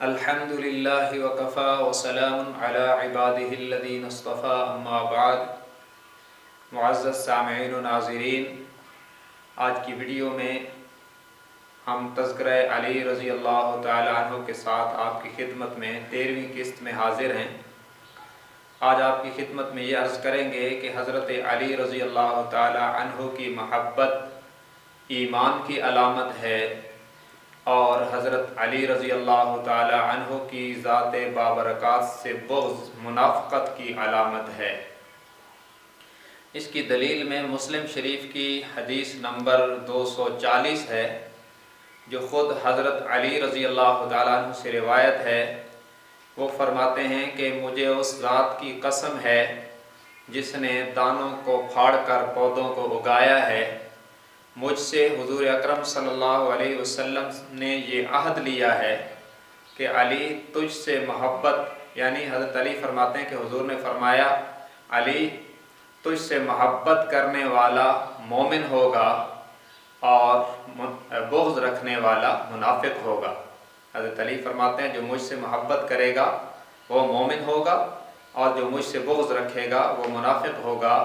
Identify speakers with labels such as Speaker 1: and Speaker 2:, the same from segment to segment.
Speaker 1: الحمدللہ وکفا وسلام علی عبادہ الذین اصطفیٰ اما بعد۔ معزز سامعین و ناظرین، آج کی ویڈیو میں ہم تذکرہ علی رضی اللہ تعالی عنہ کے ساتھ آپ کی خدمت میں 13ویں قسط میں حاضر ہیں۔ آج آپ کی خدمت میں یہ عرض کریں گے کہ حضرت علی رضی اللہ تعالی عنہ کی محبت ایمان کی علامت ہے، اور حضرت علی رضی اللہ تعالی عنہ کی ذات بابرکات سے بغض منافقت کی علامت ہے۔ اس کی دلیل میں مسلم شریف کی حدیث نمبر 240 ہے، جو خود حضرت علی رضی اللہ تعالی عنہ سے روایت ہے۔ وہ فرماتے ہیں کہ مجھے اس ذات کی قسم ہے جس نے دانوں کو پھاڑ کر پودوں کو اگایا ہے، مجھ سے حضور اکرم صلی اللہ علیہ وسلم نے یہ عہد لیا ہے کہ علی تجھ سے محبت، یعنی حضرت علی فرماتے ہیں کہ حضور نے فرمایا علی تجھ سے محبت کرنے والا مومن ہوگا اور بغض رکھنے والا منافق ہوگا۔ حضرت علی فرماتے ہیں جو مجھ سے محبت کرے گا وہ مومن ہوگا، اور جو مجھ سے بغض رکھے گا وہ منافق ہوگا۔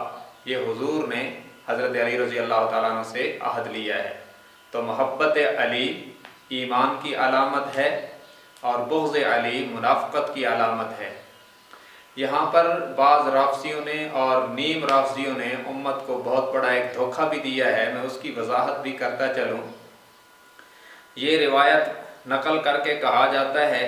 Speaker 1: یہ حضور نے حضرت علی رضی اللہ تعالیٰ عنہ سے عہد لیا ہے۔ تو محبت علی ایمان کی علامت ہے اور بغض علی منافقت کی علامت ہے۔ یہاں پر بعض رافضیوں نے اور نیم رافضیوں نے امت کو بہت بڑا ایک دھوکہ بھی دیا ہے، میں اس کی وضاحت بھی کرتا چلوں۔ یہ روایت نقل کر کے کہا جاتا ہے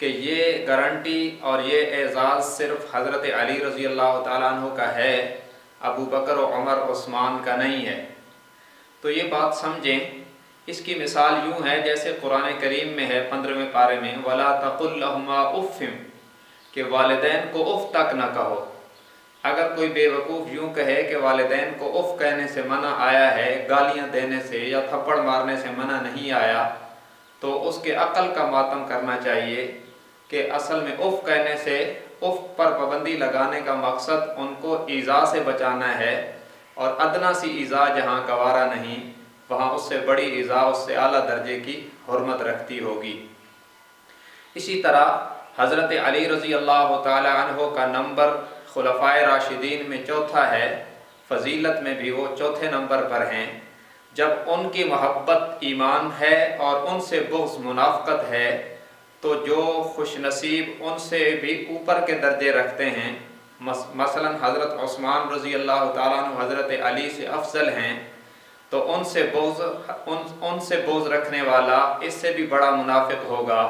Speaker 1: کہ یہ گارنٹی اور یہ اعزاز صرف حضرت علی رضی اللہ تعالیٰ عنہ کا ہے، ابو بکر و عمر عثمان کا نہیں ہے۔ تو یہ بات سمجھیں، اس کی مثال یوں ہے جیسے قرآن کریم میں ہے 15ویں پارے میں وَلَا تَقُلْ لَهُمَا اُفٍّ، کہ والدین کو اف تک نہ کہو۔ اگر کوئی بے وقوف یوں کہے کہ والدین کو اف کہنے سے منع آیا ہے، گالیاں دینے سے یا تھپڑ مارنے سے منع نہیں آیا، تو اس کے عقل کا ماتم کرنا چاہیے کہ اصل میں اف کہنے سے، اف پر پابندی لگانے کا مقصد ان کو ایذا سے بچانا ہے، اور ادنا سی ایذا جہاں گوارا نہیں، وہاں اس سے بڑی ایذا اس سے اعلیٰ درجے کی حرمت رکھتی ہوگی۔ اسی طرح حضرت علی رضی اللہ تعالی عنہ کا نمبر خلفائے راشدین میں چوتھا ہے، فضیلت میں بھی وہ چوتھے نمبر پر ہیں۔ جب ان کی محبت ایمان ہے اور ان سے بغض منافقت ہے، تو جو خوش نصیب ان سے بھی اوپر کے درجے رکھتے ہیں، مثلا حضرت عثمان رضی اللہ تعالیٰ عنہ حضرت علی سے افضل ہیں، تو ان سے بغض رکھنے والا اس سے بھی بڑا منافق ہوگا،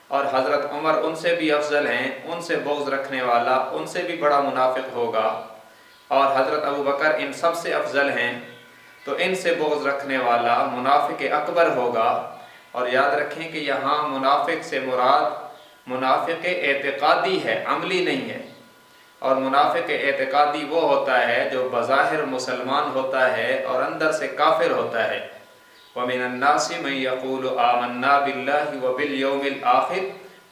Speaker 1: اور حضرت عمر ان سے بھی افضل ہیں، ان سے بغض رکھنے والا ان سے بھی بڑا منافق ہوگا، اور حضرت ابو بکر ان سب سے افضل ہیں، تو ان سے بغض رکھنے والا منافق اکبر ہوگا۔ اور یاد رکھیں کہ یہاں منافق سے مراد منافق اعتقادی ہے، عملی نہیں ہے۔ اور منافق اعتقادی وہ ہوتا ہے جو بظاہر مسلمان ہوتا ہے اور اندر سے کافر ہوتا ہے۔ وَمِنَ النَّاسِ مَن يَقُولُ آمَنَّا بِاللَّهِ وَبِالْيَوْمِ الْآخِرِ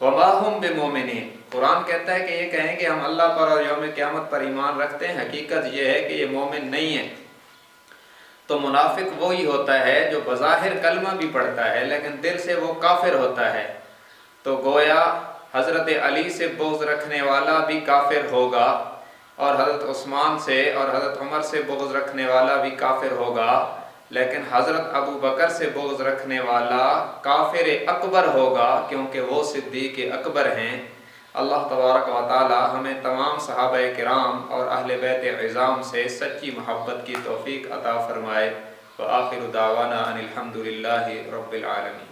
Speaker 1: وَمَا هُمْ بِمُؤْمِنِينَ۔ قرآن کہتا ہے کہ یہ کہیں کہ ہم اللہ پر اور یوم قیامت پر ایمان رکھتے ہیں، حقیقت یہ ہے کہ یہ مومن نہیں ہے۔ تو منافق وہی ہوتا ہے جو بظاہر کلمہ بھی پڑھتا ہے لیکن دل سے وہ کافر ہوتا ہے۔ تو گویا حضرت علی سے بغض رکھنے والا بھی کافر ہوگا، اور حضرت عثمان سے اور حضرت عمر سے بغض رکھنے والا بھی کافر ہوگا، لیکن حضرت ابو بکر سے بغض رکھنے والا کافر اکبر ہوگا، کیونکہ وہ صدیق اکبر ہیں۔ اللہ تبارک و تعالی ہمیں تمام صحابہ کرام اور اہل بیت عظام سے سچی محبت کی توفیق عطا فرمائے۔ وآخر دعوانا ان الحمد للہ رب العالمین۔